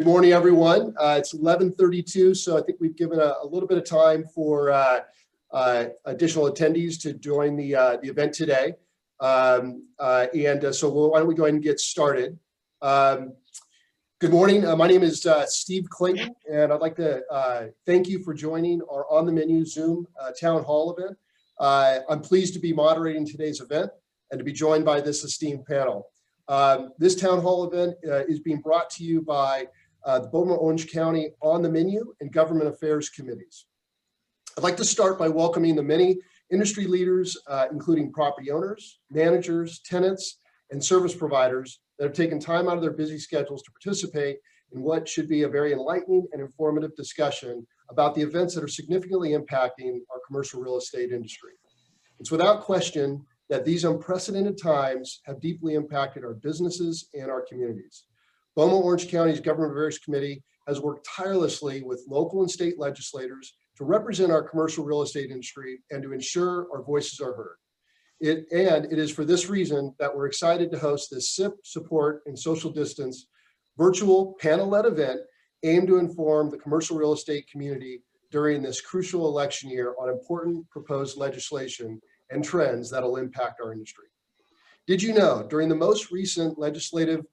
Good morning, everyone. It's 11:32, so I think we've given a little bit of time for additional attendees to join the event today. So why don't we go ahead and get started. Good morning. My name is Steve Clayton, and I'd like to thank you for joining our On the Menu Zoom Town Hall event. I'm pleased to be moderating today's event and to be joined by this esteemed panel. This Town Hall event is being brought to you by the BOMA Orange County On the Menu and Government Affairs Committees. I'd like to start by welcoming the many industry leaders, including property owners, managers, tenants, and service providers that have taken time out of their busy schedules to participate in what should be a very enlightening and informative discussion about the events that are significantly impacting our commercial real estate industry. It's without question that these unprecedented times have deeply impacted our businesses and our communities. BOMA Orange County's Government Affairs Committee has worked tirelessly with local and state legislators to represent our commercial real estate industry and to ensure our voices are heard. It is for this reason that we're excited to host this SIP, support, and social distance virtual panel-led event aimed to inform the commercial real estate community during this crucial election year on important proposed legislation and trends that will impact our industry. Did you know during the most recent legislative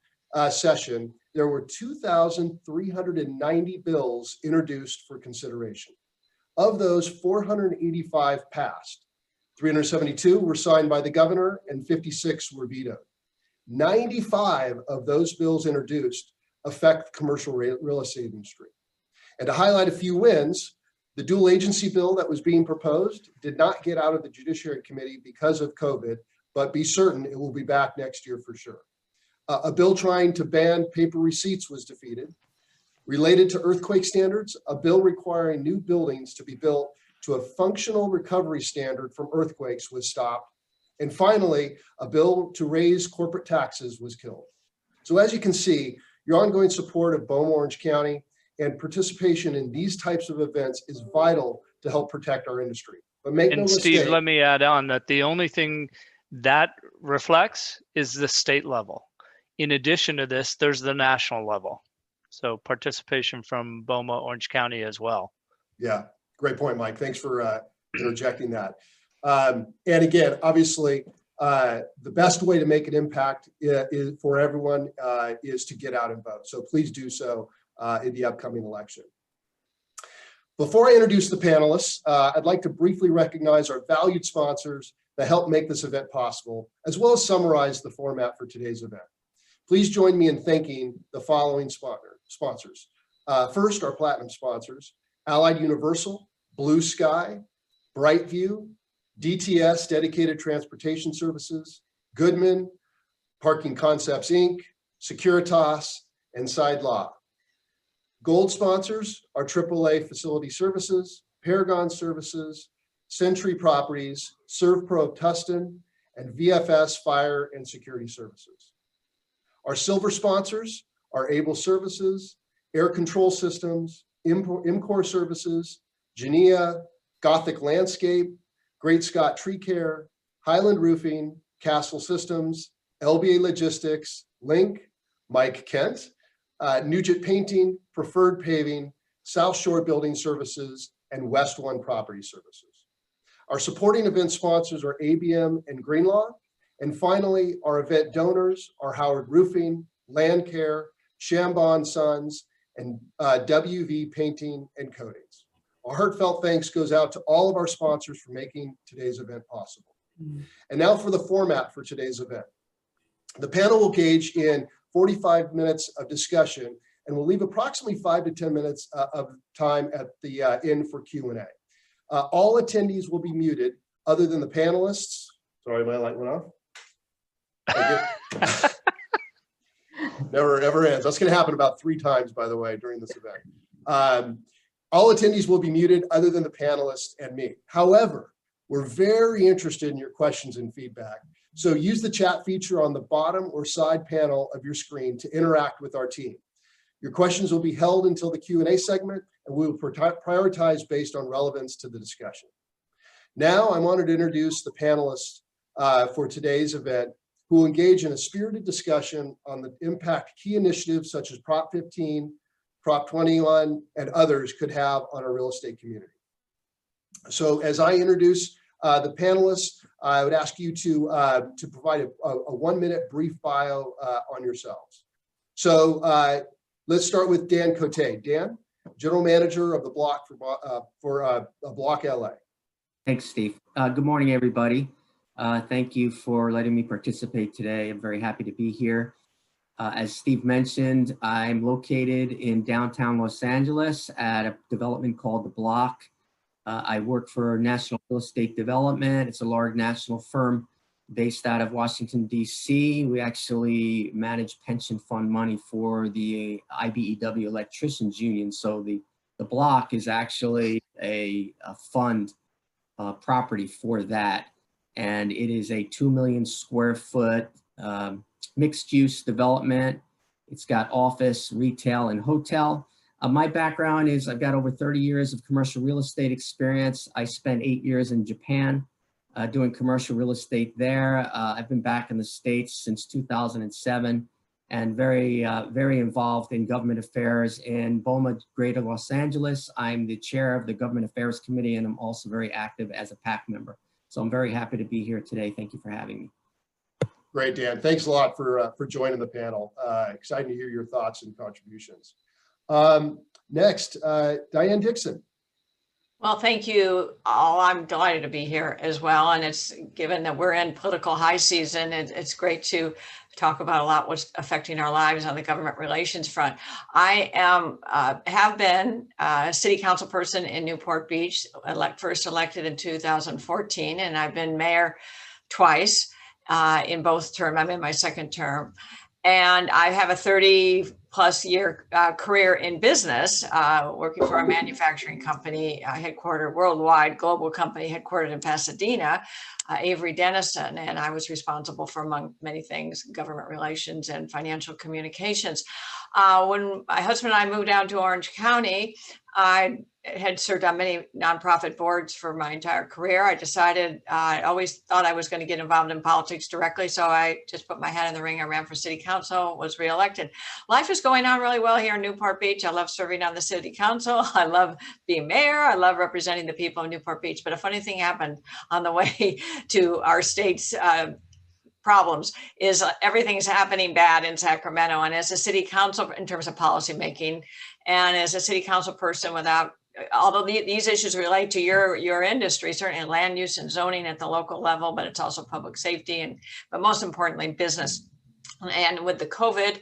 session, there were 2,390 bills introduced for consideration. Of those, 485 passed. 372 were signed by the governor and 56 were vetoed. 95 of those bills introduced affect the commercial real estate industry. And to highlight a few wins, the dual agency bill that was being proposed did not get out of the Judiciary Committee because of COVID, but be certain it will be back next year for sure. A bill trying to ban paper receipts was defeated. Related to earthquake standards, a bill requiring new buildings to be built to a functional recovery standard from earthquakes was stopped. And finally, a bill to raise corporate taxes was killed. So as you can see, your ongoing support of BOMA Orange County and participation in these types of events is vital to help protect our industry. But make no mistake. Steve, let me add on that the only thing that reflects is the state level. In addition to this, there's the national level. So participation from BOMA Orange County as well. Yeah, great point, Mike. Thanks for interjecting that. And again, obviously, the best way to make an impact for everyone is to get out and vote. So please do so in the upcoming election. Before I introduce the panelists, I'd like to briefly recognize our valued sponsors that help make this event possible, as well as summarize the format for today's event. Please join me in thanking the following sponsors. First, our platinum sponsors: Allied Universal, Blue Sky, Brightview, DTS Dedicated Transportation Services, Goodman, Parking Concepts Inc., Securitas, and Side Law. Gold sponsors are AAA Facility Services, Paragon Services, Century Properties, ServPro of Tustin, and VFS Fire and Security Services. Our silver sponsors are Able Services, Air Control Systems, IMCOR Services, Genea, Gothic Landscape, Great Scott Tree Care, Highland Roofing, Castle Systems, LBA Logistics, Link, Mike Kent, Nugent Painting, Preferred Paving, South Shore Building Services, and West One Property Services. Our supporting event sponsors are ABM and Greenlaw. And finally, our event donors are Howard Roofing, Land Care, Chambon Sons, and WV Painting and Coatings. Our heartfelt thanks goes out to all of our sponsors for making today's event possible. And now for the format for today's event. The panel will engage in 45 minutes of discussion, and we'll leave approximately 5 to 10 minutes of time at the end for Q&A. All attendees will be muted other than the panelists. Sorry, my light went off. Never ends. That's going to happen about 3 times, by the way, during this event. All attendees will be muted other than the panelists and me. However, we're very interested in your questions and feedback. So use the chat feature on the bottom or side panel of your screen to interact with our team. Your questions will be held until the Q&A segment, and we will prioritize based on relevance to the discussion. Now, I'm honored to introduce the panelists for today's event, who will engage in a spirited discussion on the impact key initiatives such as Prop 15, Prop 21, and others could have on our real estate community. So as I introduce the panelists, I would ask you to provide a 1-minute brief bio on yourselves. So let's start with Dan Cote. Dan, General Manager of the Block for Block LA. Thanks, Steve. Good morning, everybody. Thank you for letting me participate today. I'm very happy to be here. As Steve mentioned, I'm located in downtown Los Angeles at a development called The Block. I work for National Real Estate Development. It's a large national firm based out of Washington, D.C. We actually manage pension fund money for the IBEW Electricians Union. So the Block is actually a fund property for that. And it is a 2 million square foot mixed use development. It's got office, retail, and hotel. My background is I've got over 30 years of commercial real estate experience. I spent 8 years in Japan doing commercial real estate there. I've been back in the States since 2007 and very involved in government affairs in BOMA, Greater Los Angeles. I'm the chair of the Government Affairs Committee, and I'm also very active as a PAC member. So I'm very happy to be here today. Thank you for having me. Great, Dan. Thanks a lot for joining the panel. Excited to hear your thoughts and contributions. Next, Diane Dixon. Well, thank you all. I'm delighted to be here as well. And it's given that we're in political high season, it's great to talk about a lot what's affecting our lives on the government relations front. I have been a city council person in Newport Beach, first elected in 2014, and I've been mayor twice in both terms. I'm in my second term. And I have a 30+ year career in business, working for a manufacturing company headquartered worldwide, global company headquartered in Pasadena, Avery Dennison. And I was responsible for, among many things, government relations and financial communications. When my husband and I moved down to Orange County, I had served on many nonprofit boards for my entire career. I decided, I always thought I was going to get involved in politics directly. So I just put my hat in the ring. I ran for city council, was reelected. Life is going on really well here in Newport Beach. I love serving on the city council. I love being mayor. I love representing the people of Newport Beach. But a funny thing happened on the way to our state's problems is everything's happening bad in Sacramento. And as a city council, in terms of policy making, and as a city council person, although these issues relate to your industry, certainly land use and zoning at the local level, but it's also public safety but most importantly, business. And with the COVID,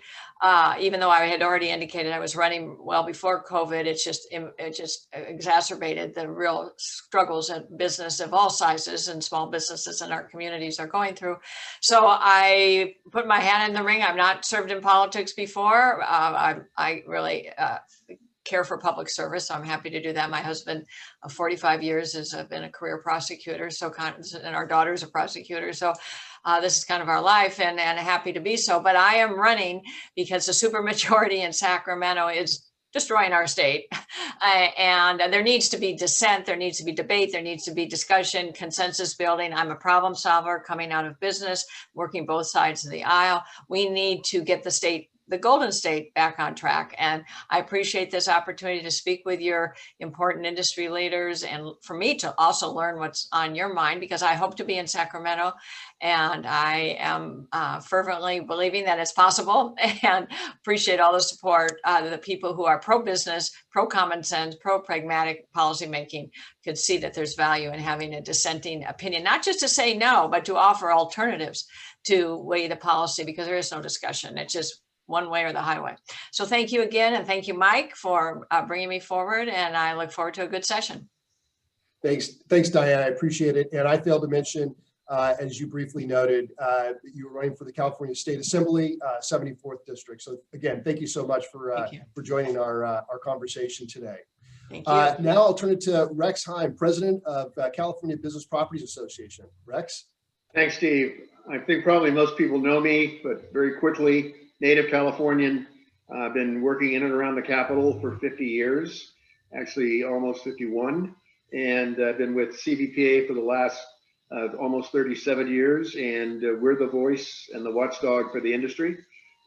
even though I had already indicated I was running well before COVID, it just exacerbated the real struggles that business of all sizes and small businesses in our communities are going through. So I put my hand in the ring. I've not served in politics before. I really care for public service. So I'm happy to do that. My husband of 45 years has been a career prosecutor, and our daughter's a prosecutor. So this is kind of our life, and happy to be so. But I am running because the supermajority in Sacramento is destroying our state. And there needs to be dissent, there needs to be debate, there needs to be discussion, consensus building. I'm a problem solver coming out of business, working both sides of the aisle. We need to get the Golden State back on track. And I appreciate this opportunity to speak with your important industry leaders and for me to also learn what's on your mind, because I hope to be in Sacramento and I am fervently believing that it's possible, and appreciate all the support the people who are pro-business, pro-common sense, pro-pragmatic policymaking could see that there's value in having a dissenting opinion, not just to say no, but to offer alternatives to weigh the policy, because there is no discussion. It's just one way or the highway. So thank you again. And thank you, Mike, for bringing me forward. And I look forward to a good session. Thanks, Diane. I appreciate it. And I failed to mention, as you briefly noted, that you were running for the California State Assembly, 74th District. So again, thank you so much for joining our conversation today. Thank you. Now I'll turn it to Rex Heim, President of California Business Properties Association. Rex. Thanks, Steve. I think probably most people know me, but very quickly, native Californian. I've been working in and around the Capitol for 50 years, actually almost 51. And I've been with CBPA for the last almost 37 years. And we're the voice and the watchdog for the industry.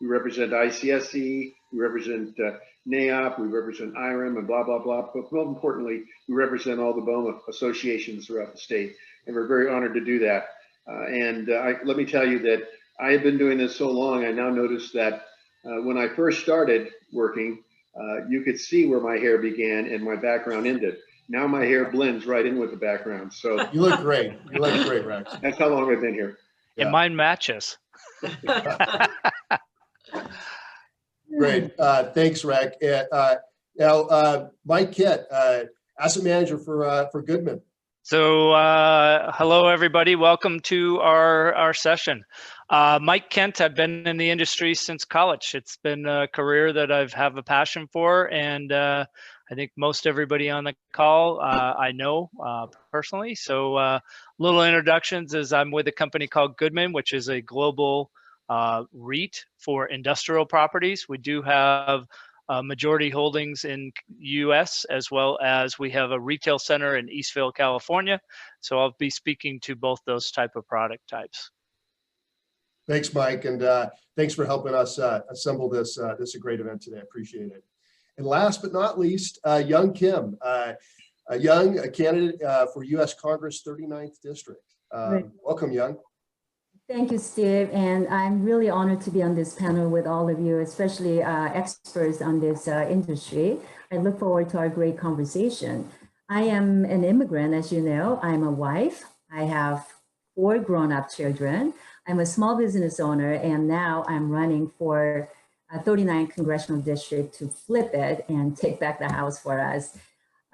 We represent ICSC, we represent NAOP, we represent IRM and blah, blah, blah. But more importantly, we represent all the BOMA associations throughout the state. And we're very honored to do that. Let me tell you that I have been doing this so long, I now notice that when I first started working, you could see where my hair began and my background ended. Now my hair blends right in with the background. So You look great. You look great, Rex. that's how long I've been here. Yeah. And mine matches. Great. Thanks, Rex. Now, Mike Kitt, asset manager for Goodman. So hello, everybody. Welcome to our session. Mike Kent, I've been in the industry since college. It's been a career that I've have a passion for, and I think most everybody on the call I know personally. So little introductions is I'm with a company called Goodman, which is a global REIT for industrial properties. We do have majority holdings in US, as well as we have a retail center in Eastville, California. So I'll be speaking to both those type of product types. Thanks, Mike, and thanks for helping us assemble this. This is a great event today. I appreciate it. And last but not least, Young Kim, a candidate for U.S. Congress 39th District. Welcome, Young. Thank you, Steve. And I'm really honored to be on this panel with all of you, especially experts on this industry. I look forward to our great conversation. I am an immigrant, as you know. I'm a wife. I have 4 grown-up children. I'm a small business owner, and now I'm running for a 39th Congressional District to flip it and take back the House for us.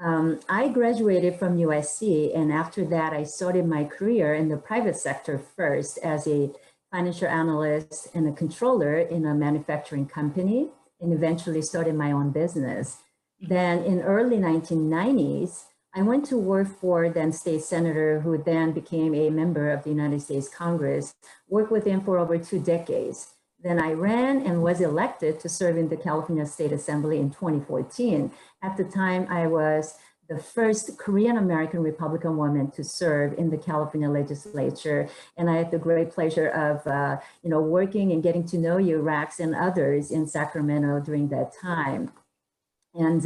I graduated from USC, and after that, I started my career in the private sector first as a financial analyst and a controller in a manufacturing company, and eventually started my own business. Then in early 1990s, I went to work for then state senator, who then became a member of the United States Congress, worked with him for over 2 decades. Then I ran and was elected to serve in the California State Assembly in 2014. At the time, I was the first Korean American Republican woman to serve in the California legislature. And I had the great pleasure of working and getting to know you, Rex, and others in Sacramento during that time. And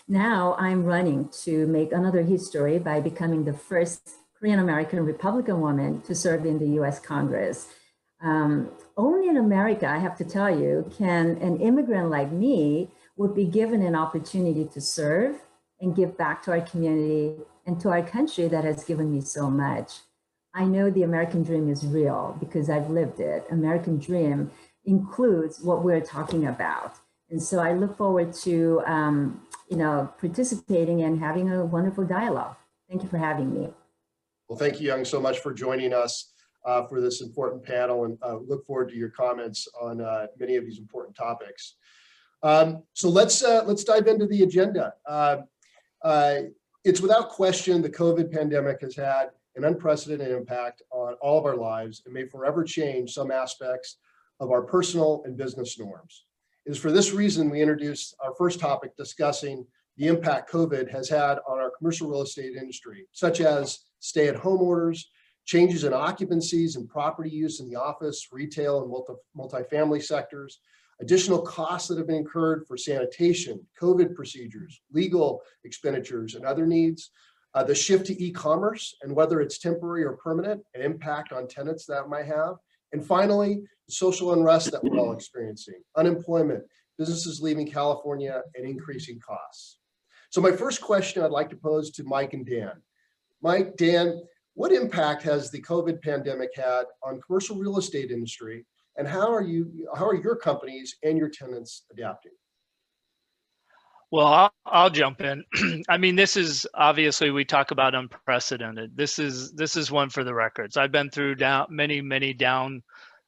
now I'm running to make another history by becoming the first Korean American Republican woman to serve in the US Congress. Only in America, I have to tell you, can an immigrant like me would be given an opportunity to serve and give back to our community and to our country that has given me so much. I know the American dream is real because I've lived it. American dream includes what we're talking about. And so I look forward to participating and having a wonderful dialogue. Thank you for having me. Well, thank you, Young, so much for joining us for this important panel, and look forward to your comments on many of these important topics. So let's dive into the agenda. It's without question the COVID pandemic has had an unprecedented impact on all of our lives and may forever change some aspects of our personal and business norms. It is for this reason we introduced our first topic discussing the impact COVID has had on our commercial real estate industry, such as stay-at-home orders, changes in occupancies and property use in the office, retail, and multifamily sectors, additional costs that have been incurred for sanitation, COVID procedures, legal expenditures, and other needs, the shift to e-commerce and whether it's temporary or permanent, an impact on tenants that might have, and finally, the social unrest that we're all experiencing, unemployment, businesses leaving California, and increasing costs. So my first question I'd like to pose to Mike and Dan. Mike, Dan, what impact has the COVID pandemic had on commercial real estate industry, and how are your companies and your tenants adapting? Well, I'll jump in. I mean, this is obviously, we talk about unprecedented. This is one for the records. I've been through many down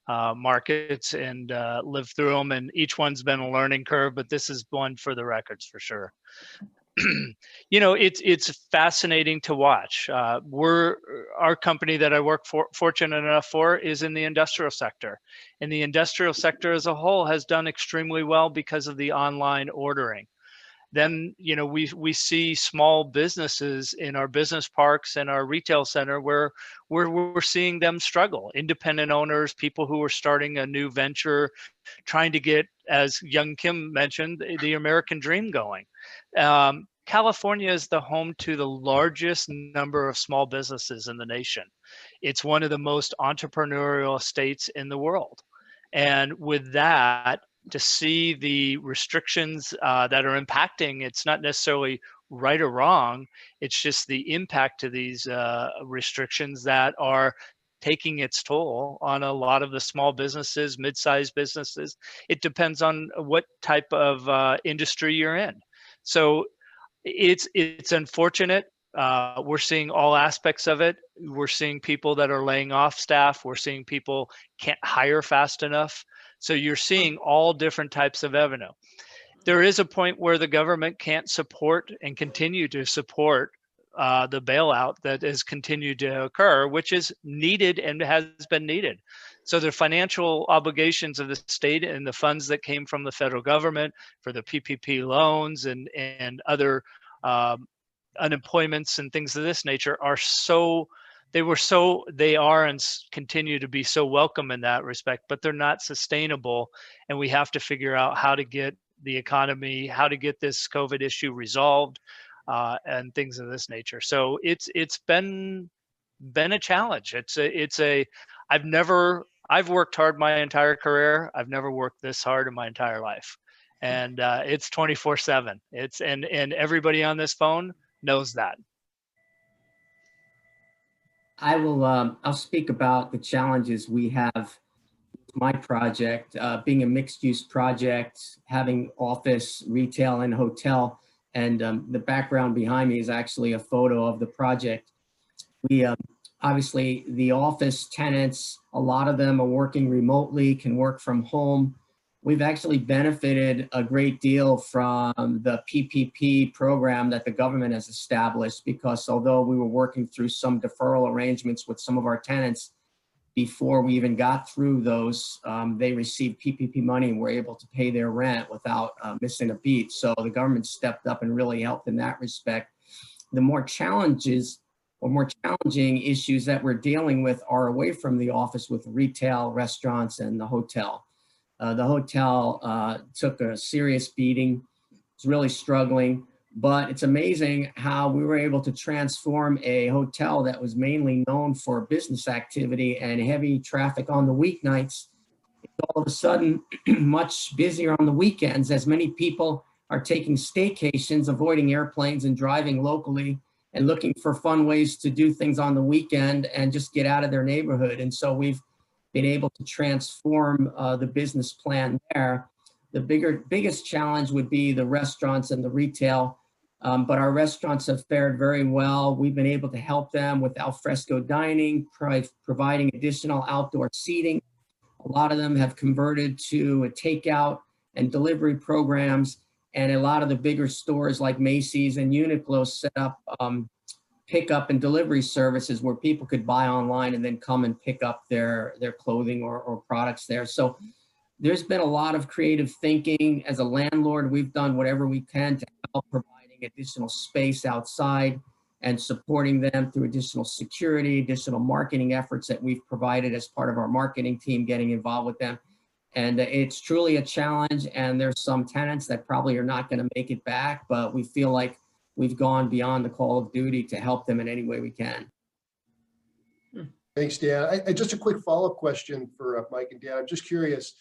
markets and lived through them, and each one's been a learning curve, but this is one for the records for sure. It's fascinating to watch. Our company that I work for, fortunate enough for, is in the industrial sector, and the industrial sector as a whole has done extremely well because of the online ordering. then we see small businesses in our business parks and our retail center where we're seeing them struggle. Independent owners, people who are starting a new venture, trying to get, as young Kim mentioned, the American dream going. California is the home to the largest number of small businesses in the nation. It's one of the most entrepreneurial states in the world. And with that, to see the restrictions that are impacting, it's not necessarily right or wrong, it's just the impact of these restrictions that are taking its toll on a lot of the small businesses, mid-sized businesses. It depends on what type of industry you're in. So it's unfortunate. We're seeing all aspects of it. We're seeing people that are laying off staff. We're seeing people can't hire fast enough. So you're seeing all different types of revenue. There is a point where the government can't support and continue to support the bailout that has continued to occur, which is needed and has been needed. So the financial obligations of the state and the funds that came from the federal government for the PPP loans and other unemployments and things of this nature they are and continue to be so welcome in that respect, but they're not sustainable. And we have to figure out how to get the economy, how to get this COVID issue resolved, and things of this nature. So it's been a challenge. I've worked hard my entire career. I've never worked this hard in my entire life. And it's 24/7. And everybody on this phone knows that. I'll speak about the challenges we have with my project, being a mixed use project, having office, retail, and hotel. And the background behind me is actually a photo of the project. We obviously, the office tenants, a lot of them are working remotely, can work from home. We've actually benefited a great deal from the PPP program that the government has established, because although we were working through some deferral arrangements with some of our tenants before we even got through those, they received PPP money and were able to pay their rent without missing a beat. So the government stepped up and really helped in that respect. The more challenges or more challenging issues that we're dealing with are away from the office with retail, restaurants, and the hotel. The hotel took a serious beating. It's really struggling, but it's amazing how we were able to transform a hotel that was mainly known for business activity and heavy traffic on the weeknights. It's all of a sudden much busier on the weekends, as many people are taking staycations, avoiding airplanes and driving locally and looking for fun ways to do things on the weekend and just get out of their neighborhood. And so we've been able to transform the business plan there. The biggest challenge would be the restaurants and the retail, but our restaurants have fared very well. We've been able to help them with alfresco dining, providing additional outdoor seating. A lot of them have converted to a takeout and delivery programs, and a lot of the bigger stores like Macy's and Uniqlo set up pickup and delivery services where people could buy online and then come and pick up their clothing or products there. So there's been a lot of creative thinking. As a landlord, we've done whatever we can to help providing additional space outside and supporting them through additional security, additional marketing efforts that we've provided as part of our marketing team, getting involved with them. And it's truly a challenge, and there's some tenants that probably are not going to make it back, but we feel like we've gone beyond the call of duty to help them in any way we can. Thanks, Dan. Just a quick follow-up question for Mike and Dan. I'm just curious,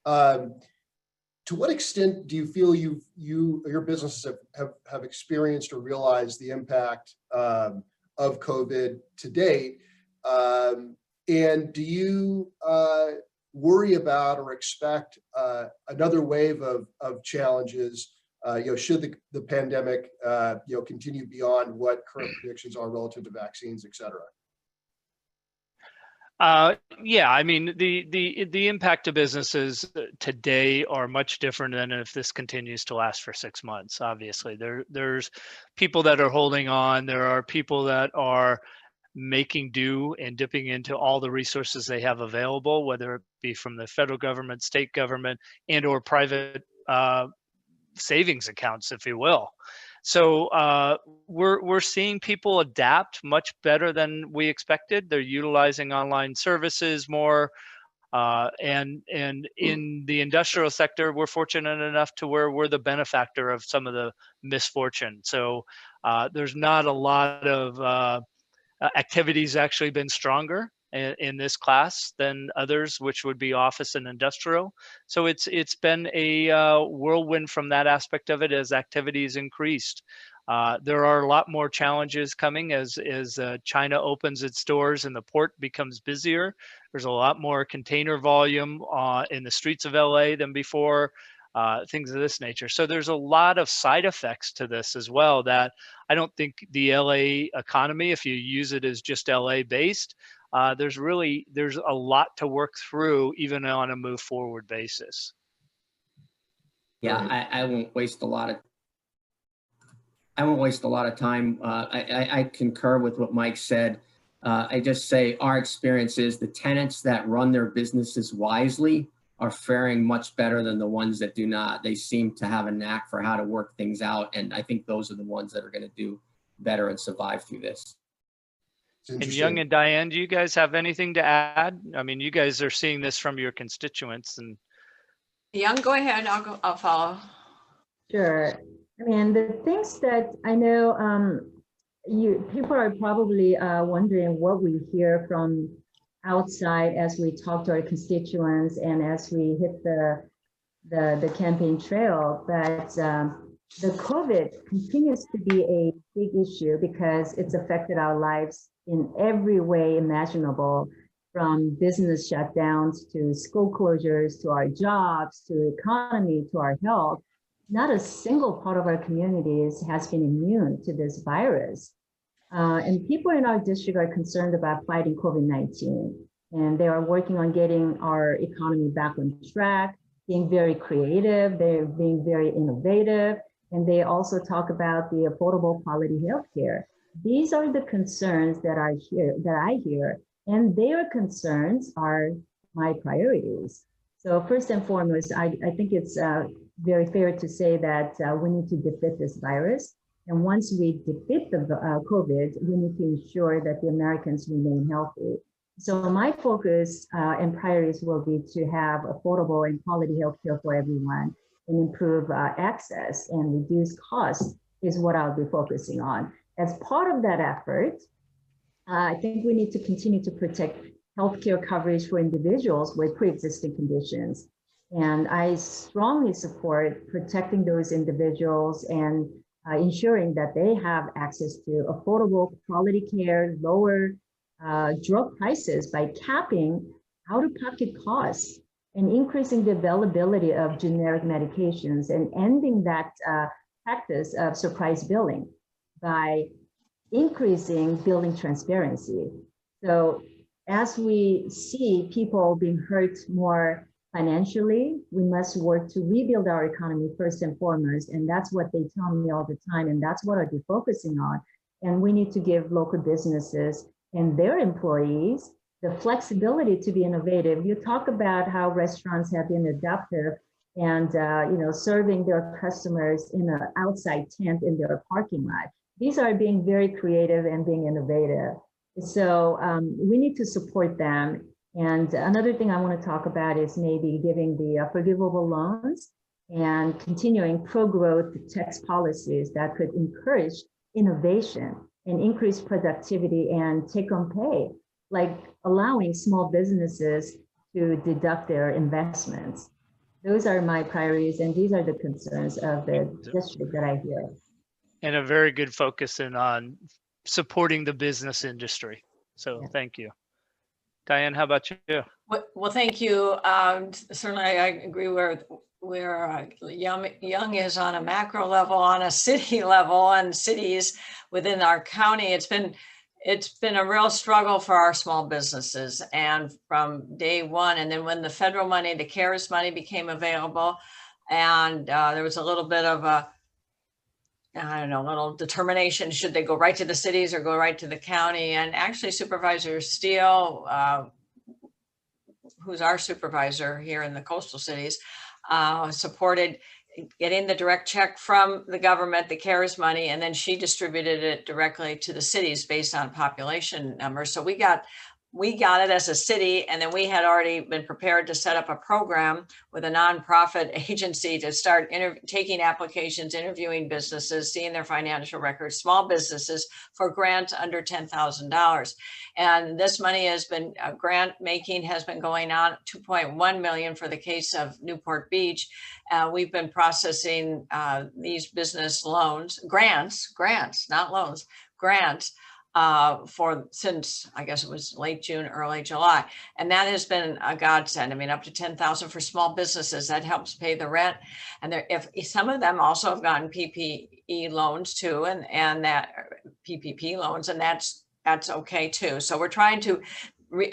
to what extent do you feel your businesses have experienced or realized the impact of COVID to date? And do you worry about or expect another wave of challenges, should the pandemic, continue beyond what current predictions are relative to vaccines, et cetera? Yeah, I mean, the impact of businesses today are much different than if this continues to last for 6 months. Obviously, there's people that are holding on. There are people that are making do and dipping into all the resources they have available, whether it be from the federal government, state government, and or private savings accounts, if you will. So we're seeing people adapt much better than we expected. They're utilizing online services more. And in the industrial sector, we're fortunate enough to where we're the benefactor of some of the misfortune. So there's not a lot of activities actually been stronger in this class than others, which would be office and industrial. So it's been a whirlwind from that aspect of it as activities increased. There are a lot more challenges coming as China opens its doors and the port becomes busier. There's a lot more container volume in the streets of LA than before, things of this nature. So there's a lot of side effects to this as well that I don't think the LA economy, if you use it as just LA based, there's a lot to work through even on a move forward basis. Yeah, I won't waste a lot of time. I concur with what Mike said. I just say our experience is the tenants that run their businesses wisely are faring much better than the ones that do not. They seem to have a knack for how to work things out. And I think those are the ones that are going to do better and survive through this. And Young and Diane, do you guys have anything to add? I mean, you guys are seeing this from your constituents. And Young, go ahead. I'll follow. Sure. I mean, the things that I know, people are probably wondering what we hear from outside as we talk to our constituents and as we hit the campaign trail. But the COVID continues to be a big issue because it's affected our lives in every way imaginable, from business shutdowns to school closures, to our jobs, to economy, to our health. Not a single part of our communities has been immune to this virus. And people in our district are concerned about fighting COVID-19. And they are working on getting our economy back on track, being very creative, they're being very innovative, and they also talk about the affordable quality healthcare. These are the concerns that I hear, and their concerns are my priorities. So first and foremost, I think it's very fair to say that we need to defeat this virus. And once we defeat the COVID, we need to ensure that the Americans remain healthy. So my focus and priorities will be to have affordable and quality healthcare for everyone and improve access and reduce costs is what I'll be focusing on. As part of that effort, I think we need to continue to protect healthcare coverage for individuals with pre-existing conditions. And I strongly support protecting those individuals and ensuring that they have access to affordable quality care, lower drug prices by capping out-of-pocket costs and increasing the availability of generic medications and ending that practice of surprise billing by increasing billing transparency. So as we see people being hurt more financially, we must work to rebuild our economy first and foremost. And that's what they tell me all the time. And that's what I'll be focusing on. And we need to give local businesses and their employees the flexibility to be innovative. You talk about how restaurants have been adaptive and serving their customers in an outside tent in their parking lot. These are being very creative and being innovative. So we need to support them. And another thing I want to talk about is maybe giving the forgivable loans and continuing pro-growth tax policies that could encourage innovation and increase productivity and take-home pay, like allowing small businesses to deduct their investments. Those are my priorities, and these are the concerns of the district that I hear. And a very good focus on supporting the business industry. So yeah. Thank you. Diane, how about you? Well, thank you. Certainly, I agree where Young is on a macro level, on a city level, and cities within our county. It's been a real struggle for our small businesses, and from day one. And then when the federal money, the CARES money, became available, and there was a little bit of a little determination, should they go right to the cities or go right to the county? And actually Supervisor Steele, who's our supervisor here in the coastal cities, supported getting the direct check from the government, the CARES money, and then she distributed it directly to the cities based on population numbers. So we got it as a city, and then we had already been prepared to set up a program with a nonprofit agency to start taking applications, interviewing businesses, seeing their financial records, small businesses, for grants under $10,000. And this money has been, grant making has been going on, 2.1 million for the case of Newport Beach. We've been processing these business loans, grants, not loans, grants, since I guess it was late June, early July. And that has been a godsend. I mean, up to 10,000 for small businesses, that helps pay the rent. And if some of them also have gotten PPE loans too, and that PPP loans, and that's okay too. So we're trying to,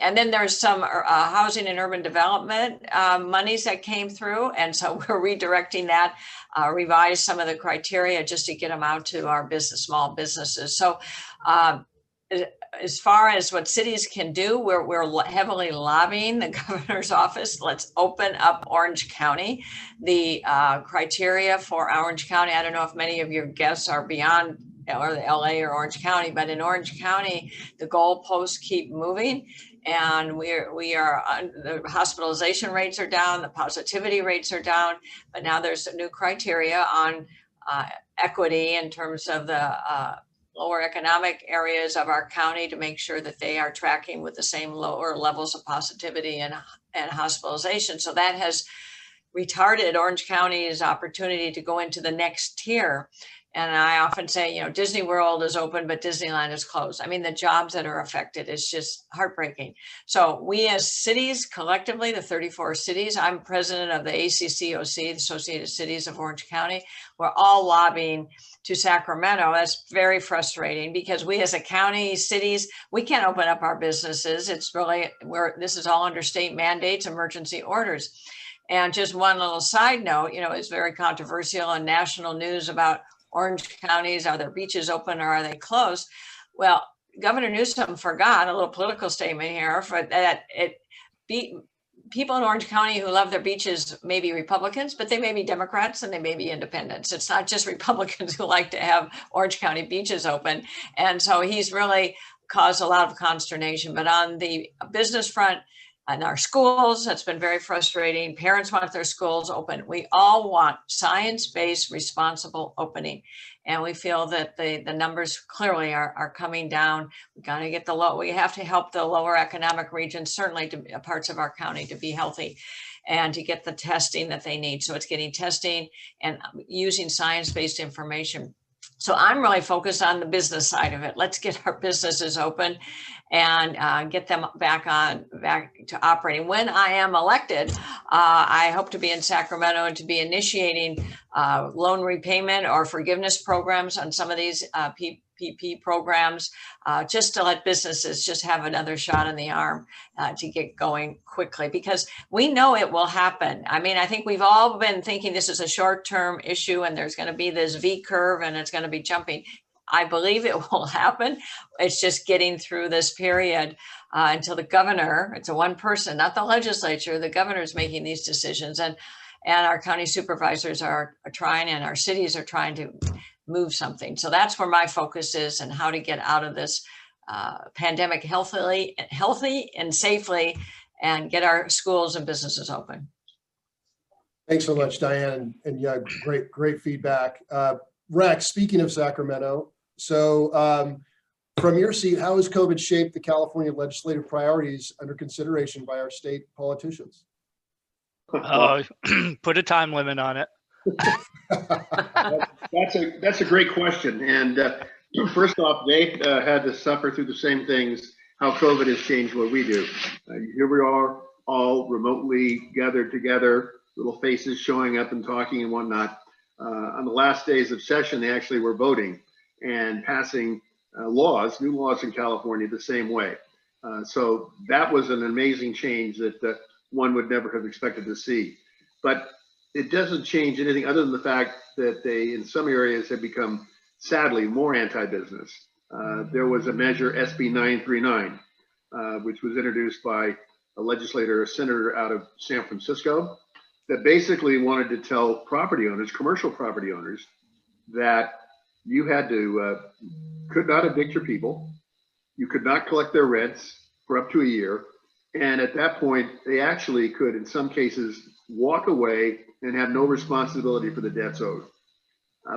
and then there's some housing and urban development monies that came through. And so we're redirecting that, revise some of the criteria just to get them out to our small businesses. So as far as what cities can do, we're heavily lobbying the governor's office. Let's open up Orange County. The criteria for Orange County, I don't know if many of your guests are beyond or the LA or Orange County, but in Orange County, the goalposts keep moving, and the hospitalization rates are down, the positivity rates are down, but now there's a new criteria on equity in terms of the lower economic areas of our county to make sure that they are tracking with the same lower levels of positivity and hospitalization. So that has retarded Orange County's opportunity to go into the next tier. And I often say, Disney World is open, but Disneyland is closed. I mean, the jobs that are affected is just heartbreaking. So we as cities, collectively, the 34 cities, I'm president of the ACCOC, the Associated Cities of Orange County. We're all lobbying to Sacramento. That's very frustrating because we as a county, cities, we can't open up our businesses. It's really, this is all under state mandates, emergency orders. And just one little side note, it's very controversial in national news about Orange counties, are their beaches open or are they closed? Well, Governor Newsom forgot a little political statement here for that people in Orange County who love their beaches may be Republicans, but they may be Democrats and they may be independents. It's not just Republicans who like to have Orange County beaches open. And so he's really caused a lot of consternation. But on the business front, in our schools, that's been very frustrating. Parents want their schools open. We all want science-based, responsible opening. And we feel that the numbers clearly are coming down. We got to get we have to help the lower economic regions, certainly to parts of our county, to be healthy and to get the testing that they need. So it's getting testing and using science-based information. So I'm really focused on the business side of it. Let's get our businesses open and get them back to operating. When I am elected, I hope to be in Sacramento and to be initiating loan repayment or forgiveness programs on some of these PPP programs, just to let businesses just have another shot in the arm to get going quickly, because we know it will happen. I mean, I think we've all been thinking this is a short-term issue and there's going to be this V curve and it's going to be jumping. I believe it will happen. It's just getting through this period until the governor, it's a one person, not the legislature, the governor's making these decisions, and our county supervisors are trying, and our cities are trying to move something. So that's where my focus is, and how to get out of this pandemic healthy and safely, and get our schools and businesses open. Thanks so much, Diane. And yeah, great feedback. Rex, speaking of Sacramento, so from your seat, how has COVID shaped the California legislative priorities under consideration by our state politicians? Put a time limit on it. That's a great question. And first off, they had to suffer through the same things, how COVID has changed what we do. Here we are, all remotely gathered together, little faces showing up and talking and whatnot. On the last days of session, they actually were voting and passing new laws in California the same way. So that was an amazing change that one would never have expected to see. But it doesn't change anything other than the fact that they, in some areas, have become, sadly, more anti-business. There was a measure, SB 939, which was introduced by a senator out of San Francisco, that basically wanted to tell property owners, commercial property owners, that you had to, could not evict your people. You could not collect their rents for up to a year. And at that point, they actually could, in some cases, walk away and have no responsibility for the debts owed.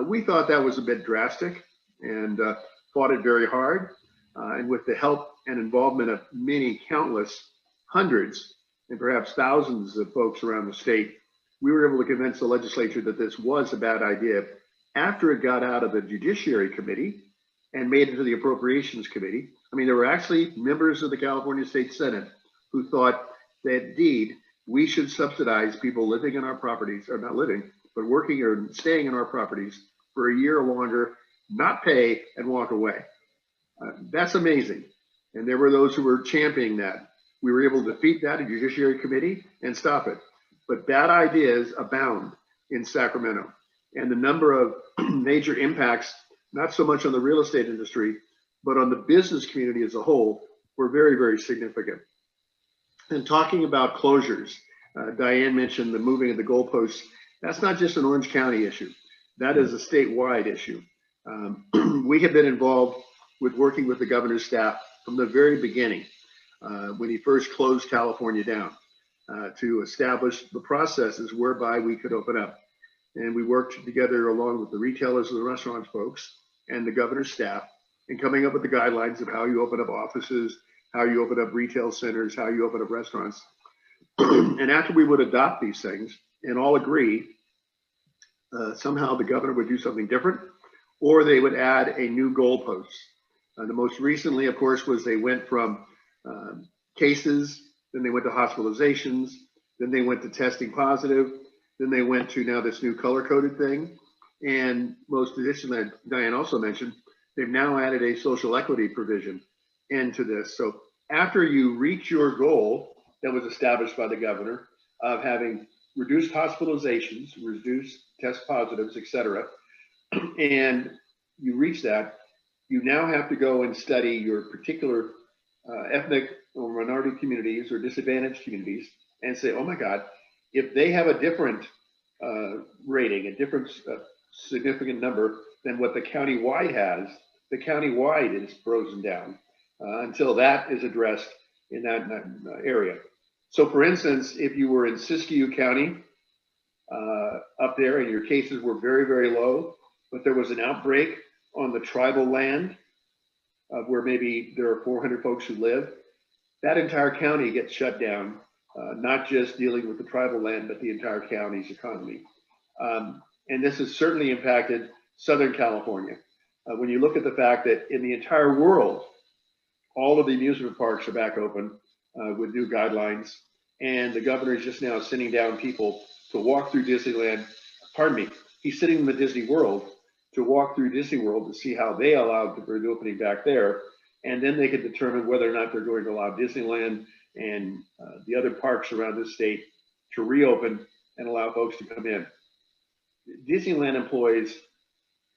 We thought that was a bit drastic and fought it very hard. And with the help and involvement of many, countless, hundreds, and perhaps thousands of folks around the state, we were able to convince the legislature that this was a bad idea after it got out of the Judiciary Committee and made it to the Appropriations Committee. I mean, there were actually members of the California State Senate who thought that indeed we should subsidize people living in our properties, or not living, but working or staying in our properties for a year or longer, not pay and walk away. That's amazing. And there were those who were championing that. We were able to defeat that in Judiciary Committee and stop it. But bad ideas abound in Sacramento. And the number of major impacts, not so much on the real estate industry, but on the business community as a whole, were very, very significant. And talking about closures, Diane mentioned the moving of the goalposts. That's not just an Orange County issue. That is a statewide issue. We have been involved with working with the governor's staff from the very beginning, when he first closed California down, to establish the processes whereby we could open up. And we worked together along with the retailers and the restaurant folks and the governor's staff in coming up with the guidelines of how you open up offices, how you open up retail centers, how you open up restaurants. And after we would adopt these things and all agree, somehow the governor would do something different, or they would add a new goalpost. The most recently, of course, was they went from cases, then they went to hospitalizations, then they went to testing positive, then they went to now this new color-coded thing. And most additionally, Diane also mentioned, they've now added a social equity provision into this. So after you reach your goal that was established by the governor of having reduced hospitalizations, reduced test positives, et cetera, and you reach that, you now have to go and study your particular ethnic or minority communities or disadvantaged communities and say, oh my God, if they have a different rating, a different significant number than what the county-wide has, the county-wide is frozen down until that is addressed in that area. So for instance, if you were in Siskiyou County up there and your cases were very, very low, but there was an outbreak on the tribal land where maybe there are 400 folks who live, that entire county gets shut down, not just dealing with the tribal land, but the entire county's economy. And this has certainly impacted Southern California. When you look at the fact that in the entire world, all of the amusement parks are back open with new guidelines, and the governor is just now sitting down people to walk through Disneyland. Pardon me, he's sitting in the Disney World to walk through Disney World to see how they allowed the opening back there, and then they could determine whether or not they're going to allow Disneyland and the other parks around the state to reopen and allow folks to come in. Disneyland employs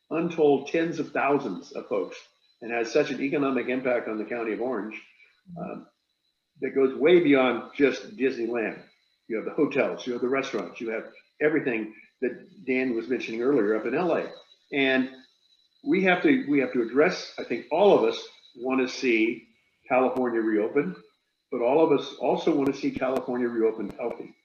untold tens of thousands of folks and has such an economic impact on the county of Orange that goes way beyond just Disneyland. You have the hotels, you have the restaurants, you have everything that Dan was mentioning earlier up in LA. And we have to address, I think all of us want to see California reopen, but all of us also want to see California reopen healthy.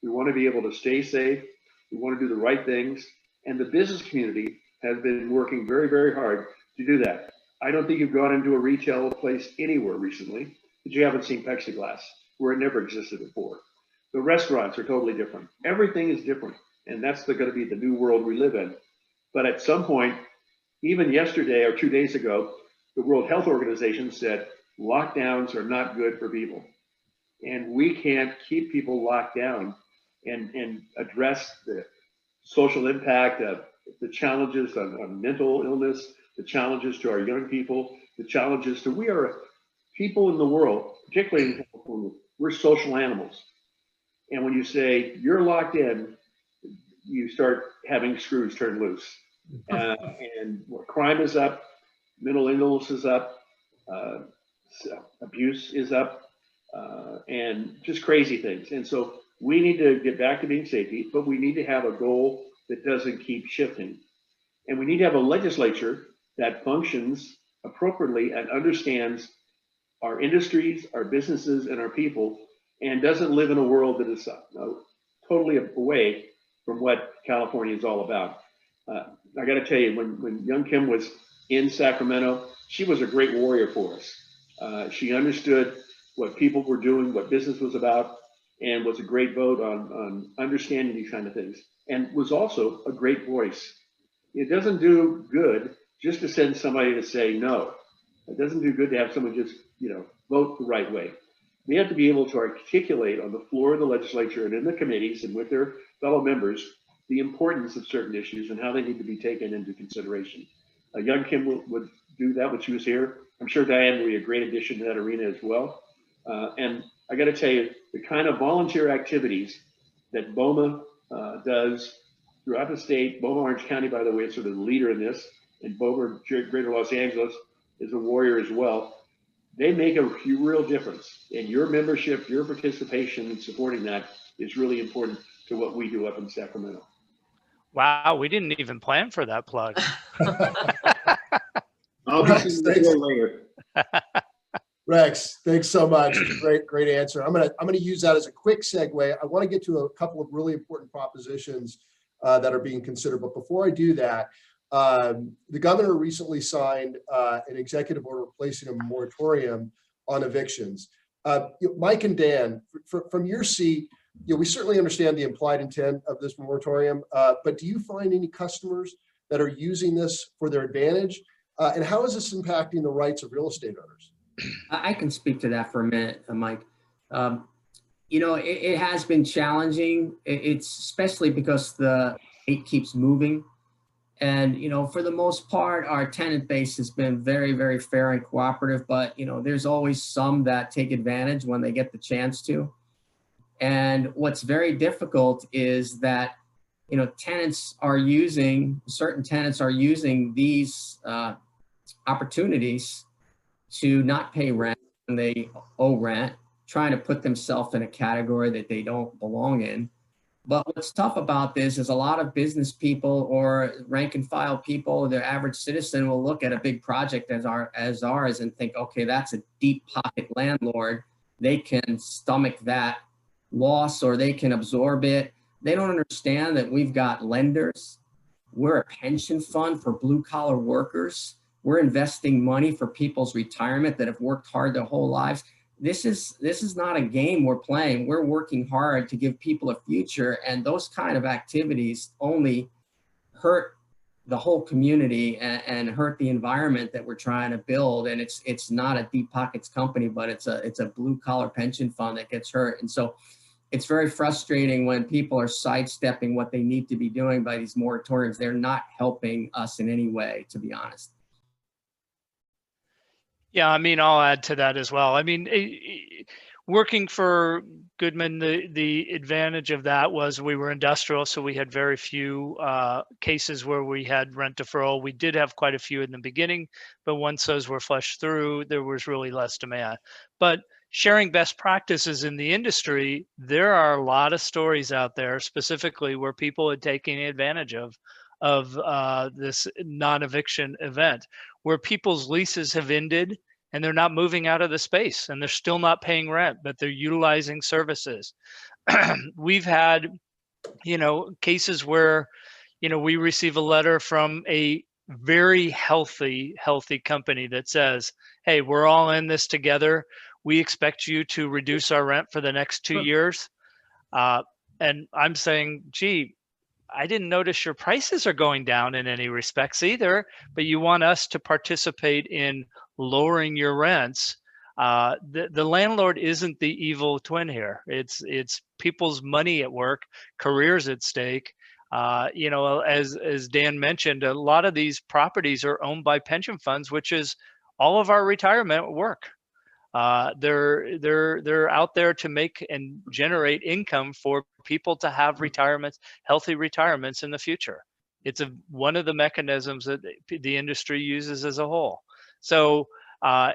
We want to be able to stay safe. We want to do the right things. And the business community has been working very, very hard to do that. I don't think you've gone into a retail place anywhere recently that you haven't seen plexiglass, where it never existed before. The restaurants are totally different. Everything is different. And that's going to be the new world we live in. But at some point, even yesterday or 2 days ago, the World Health Organization said lockdowns are not good for people. And we can't keep people locked down and address the social impact of the challenges on mental illness, the challenges to our young people, the challenges to, we are people in the world, particularly in California, we're social animals. And when you say you're locked in, you start having screws turn loose. And crime is up, mental illness is up, abuse is up, and just crazy things. And so We need to get back to being safety, but we need to have a goal that doesn't keep shifting. And we need to have a legislature that functions appropriately and understands our industries, our businesses, and our people, and doesn't live in a world that is totally away from what California is all about. I got to tell you, when young Kim was in Sacramento, she was a great warrior for us. She understood what people were doing, what business was about, and was a great vote on understanding these kind of things, and was also a great voice. It doesn't do good just to send somebody to say no. It doesn't do good to have someone just, vote the right way. We have to be able to articulate on the floor of the legislature and in the committees and with their fellow members the importance of certain issues and how they need to be taken into consideration. Young Kim would do that when she was here. I'm sure Diane would be a great addition to that arena as well. And I got to tell you, the kind of volunteer activities that BOMA does throughout the state, BOMA Orange County, by the way, is sort of the leader in this, and BOMA Greater Los Angeles is a warrior as well. They make a real difference, and your membership, your participation in supporting that is really important to what we do up in Sacramento. Wow, we didn't even plan for that plug. I'll be seeing you later. Rex, thanks so much. Great answer. I'm gonna use that as a quick segue. I want to get to a couple of really important propositions that are being considered. But before I do that, the governor recently signed an executive order placing a moratorium on evictions. Mike and Dan, from your seat, we certainly understand the implied intent of this moratorium, but do you find any customers that are using this for their advantage? And how is this impacting the rights of real estate owners? I can speak to that for a minute, Mike. It has been challenging. It's especially because the state keeps moving. And, for the most part, our tenant base has been very, very fair and cooperative, but, there's always some that take advantage when they get the chance to. And what's very difficult is that, certain tenants are using these opportunities to not pay rent when they owe rent, trying to put themselves in a category that they don't belong in. But what's tough about this is a lot of business people or rank and file people, the average citizen will look at a big project as ours and think, okay, that's a deep pocket landlord. They can stomach that loss or they can absorb it. They don't understand that we've got lenders. We're a pension fund for blue collar workers. We're investing money for people's retirement that have worked hard their whole lives. This is not a game we're playing. We're working hard to give people a future, and those kind of activities only hurt the whole community and hurt the environment that we're trying to build. And it's not a deep pockets company, but it's a blue collar pension fund that gets hurt. And so it's very frustrating when people are sidestepping what they need to be doing by these moratoriums. They're not helping us in any way, to be honest. Yeah, I'll add to that as well. Working for Goodman, the advantage of that was we were industrial, so we had very few cases where we had rent deferral. We did have quite a few in the beginning, but once those were flushed through, there was really less demand. But sharing best practices in the industry, there are a lot of stories out there specifically where people are taking advantage of this non-eviction event, where people's leases have ended and they're not moving out of the space and they're still not paying rent, but they're utilizing services. We've had, cases where, we receive a letter from a very healthy company that says, hey, we're all in this together. We expect you to reduce our rent for the next 2 years. And I'm saying, gee, I didn't notice your prices are going down in any respects either, but you want us to participate in lowering your rents. The landlord isn't the evil twin here. It's people's money at work, careers at stake. As Dan mentioned, a lot of these properties are owned by pension funds, which is all of our retirement work. They're out there to make and generate income for people to have retirements, healthy retirements in the future. It's one of the mechanisms that the industry uses as a whole. So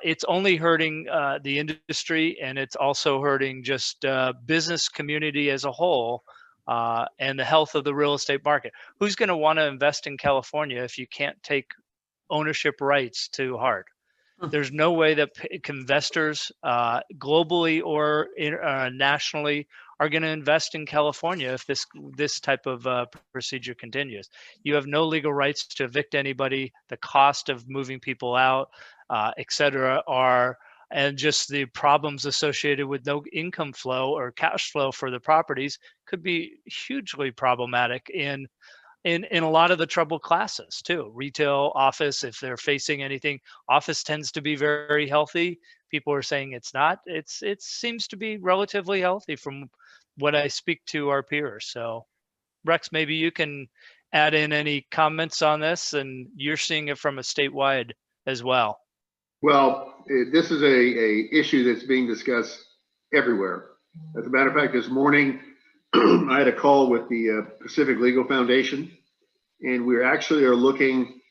it's only hurting the industry, and it's also hurting just business community as a whole, and the health of the real estate market. Who's going to want to invest in California if you can't take ownership rights to heart? There's no way that investors globally or nationally are going to invest in California if this type of procedure continues. You have no legal rights to evict anybody. The cost of moving people out, et cetera, and just the problems associated with no income flow or cash flow for the properties could be hugely problematic in a lot of the troubled classes too. Retail, office, if they're facing anything, office tends to be very healthy. People are saying it's not. It seems to be relatively healthy from what I speak to our peers. So Rex, maybe you can add in any comments on this, and you're seeing it from a statewide as well. Well, this is a issue that's being discussed everywhere. As a matter of fact, this morning I had a call with the Pacific Legal Foundation, and we actually are looking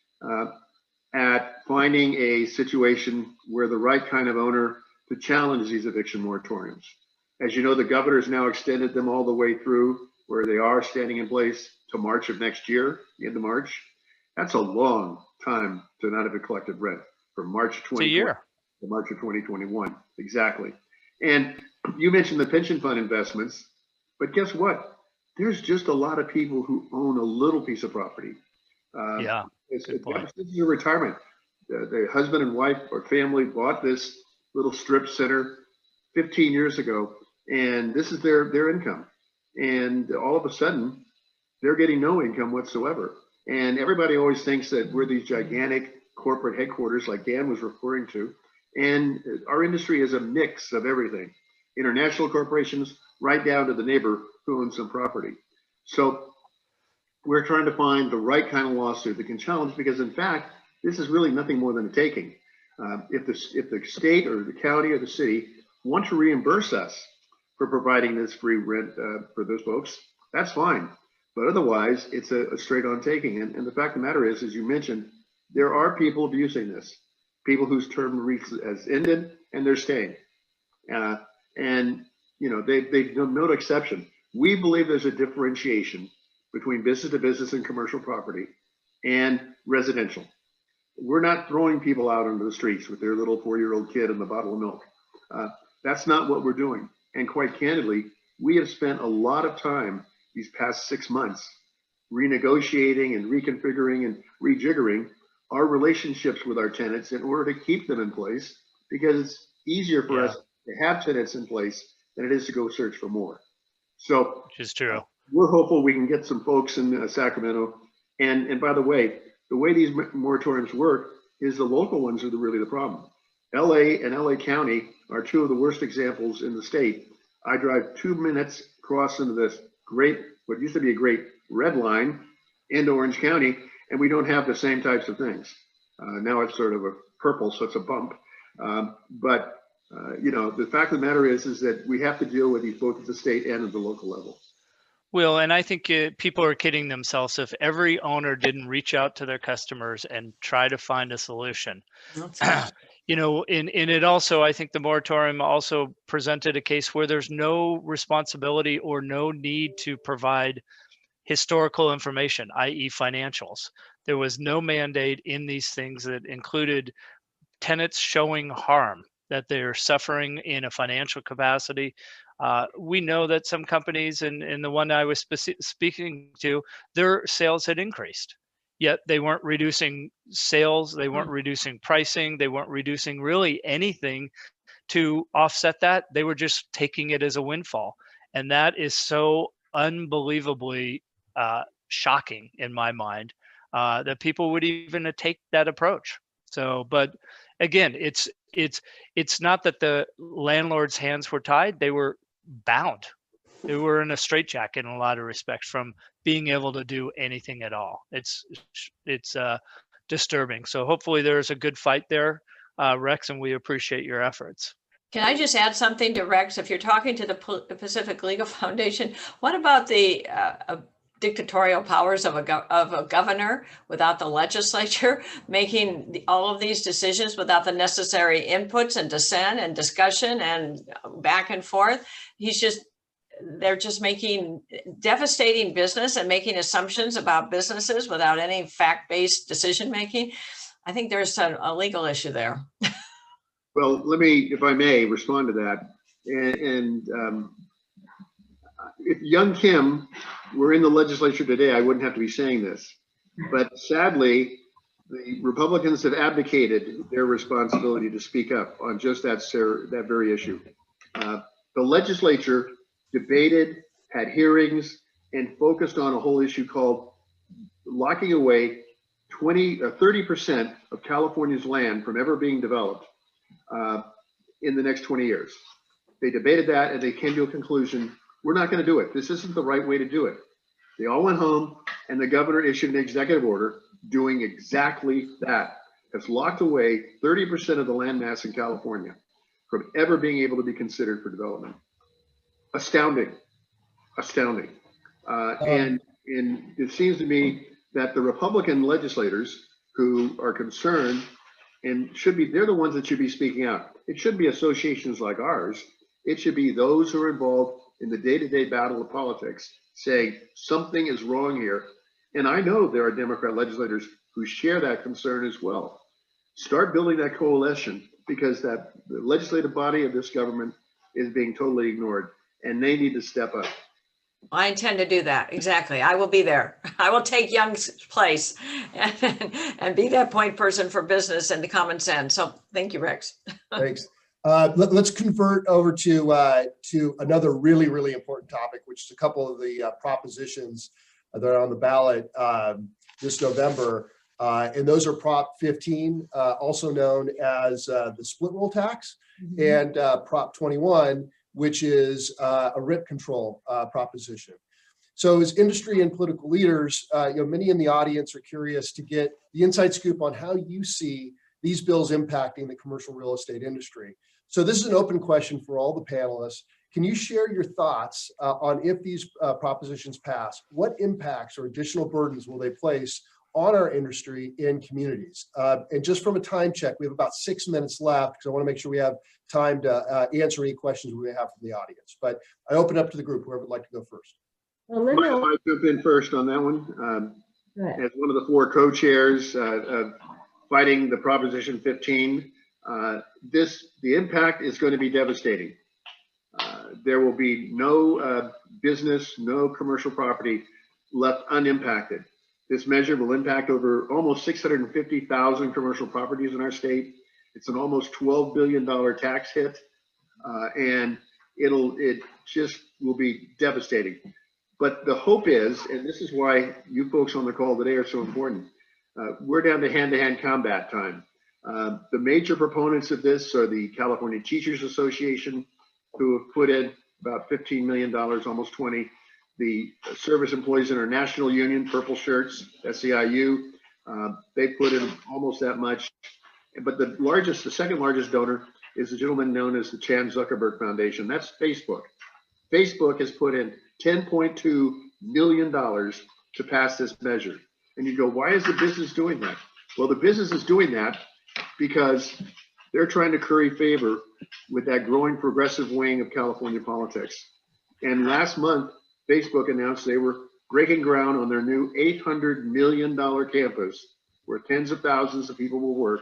at finding a situation where the right kind of owner to challenge these eviction moratoriums. As you know, the governor has now extended them all the way through where they are standing in place to March of next year, the end of March. That's a long time to not have collected rent, from March 2020 to March of 2021. Exactly. And you mentioned the pension fund investments, but guess what? There's just a lot of people who own a little piece of property. This is a retirement. The husband and wife or family bought this little strip center 15 years ago, and this is their income. And all of a sudden, they're getting no income whatsoever. And everybody always thinks that we're these gigantic corporate headquarters like Dan was referring to. And our industry is a mix of everything. International corporations, right down to the neighbor who owns some property. So we're trying to find the right kind of lawsuit that can challenge, because in fact, this is really nothing more than a taking. If the state or the county or the city want to reimburse us for providing this free rent for those folks, that's fine. But otherwise, it's a straight on taking. And the fact of the matter is, as you mentioned, there are people abusing this, people whose term has ended and they're staying. And you know, they've no exception. We believe there's a differentiation between business to business and commercial property and residential. We're not throwing people out onto the streets with their little 4-year-old kid and the bottle of milk. That's not what we're doing. And quite candidly, we have spent a lot of time these past 6 months renegotiating and reconfiguring and rejiggering our relationships with our tenants in order to keep them in place, because it's easier for us to have tenants in place than it is to go search for more. So, which is true. We're hopeful we can get some folks in Sacramento. And by the way these moratoriums work is the local ones are really the problem. LA and LA County are two of the worst examples in the state. I drive 2 minutes across into this what used to be a great red line into Orange County, and we don't have the same types of things. Now it's sort of a purple, so it's a bump. You know, the fact of the matter is that we have to deal with these both at the state and at the local level. Well, and I think people are kidding themselves if every owner didn't reach out to their customers and try to find a solution. You know, in it also, I think the moratorium also presented a case where there's no responsibility or no need to provide historical information, i.e. financials. There was no mandate in these things that included tenants showing harm, that they're suffering in a financial capacity. We know that some companies, and the one I was speaking to, their sales had increased, yet they weren't reducing sales, they weren't reducing pricing, they weren't reducing really anything to offset that. They were just taking it as a windfall. And that is so unbelievably shocking in my mind, that people would even take that approach. So, but again, it's not that the landlord's hands were tied; they were bound. They were in a straitjacket in a lot of respects from being able to do anything at all. It's disturbing. So hopefully there's a good fight there, Rex, and we appreciate your efforts. Can I just add something to Rex? If you're talking to the Pacific Legal Foundation, what about the dictatorial powers of a governor without the legislature making all of these decisions without the necessary inputs and dissent and discussion and back and forth. They're just making devastating business and making assumptions about businesses without any fact-based decision making. I think there's a legal issue there. Well, let me, if I may, respond to that. If young Kim were in the legislature today, I wouldn't have to be saying this. But sadly, the Republicans have abdicated their responsibility to speak up on just that very issue. The legislature debated, had hearings, and focused on a whole issue called locking away 30% of California's land from ever being developed in the next 20 years. They debated that and they came to a conclusion, we're not going to do it. This isn't the right way to do it. They all went home and the governor issued an executive order doing exactly that. It's locked away 30% of the land mass in California from ever being able to be considered for development. Astounding, astounding. And it seems to me that the Republican legislators who are concerned and they're the ones that should be speaking out. It shouldn't be associations like ours. It should be those who are involved in the day-to-day battle of politics saying something is wrong here. And I know there are Democrat legislators who share that concern as well. Start building that coalition because the legislative body of this government is being totally ignored and they need to step up. I intend to do that. Exactly. I will be there. I will take Young's place and be that point person for business and the common sense. So thank you, Rex. Thanks. Let's convert over to another really, really important topic, which is a couple of the propositions that are on the ballot this November. And those are Prop 15, also known as the split roll tax, and Prop 21, which is a rent control proposition. So as industry and political leaders, many in the audience are curious to get the inside scoop on how you see these bills impacting the commercial real estate industry. So this is an open question for all the panelists. Can you share your thoughts on if these propositions pass? What impacts or additional burdens will they place on our industry and communities? And just from a time check, we have about 6 minutes left because I want to make sure we have time to answer any questions we may have from the audience. But I open up to the group, whoever would like to go first. Well, let me I'll jump in first on that one. As one of the 4 co-chairs fighting the Proposition 15, the impact is going to be devastating. There will be no business, no commercial property left unimpacted. This measure will impact over almost 650,000 commercial properties in our state. It's an almost $12 billion tax hit, and it just will be devastating. But the hope is, and this is why you folks on the call today are so important, we're down to hand-to-hand combat time. The major proponents of this are the California Teachers Association, who have put in about $15 million, almost 20. The Service Employees International Union, Purple Shirts, SEIU, they put in almost that much. But the second largest donor is a gentleman known as the Chan Zuckerberg Foundation. That's Facebook. Facebook has put in $10.2 million to pass this measure. And you go, why is the business doing that? Well, the business is doing that because they're trying to curry favor with that growing progressive wing of California politics. And last month, Facebook announced they were breaking ground on their new $800 million campus where tens of thousands of people will work.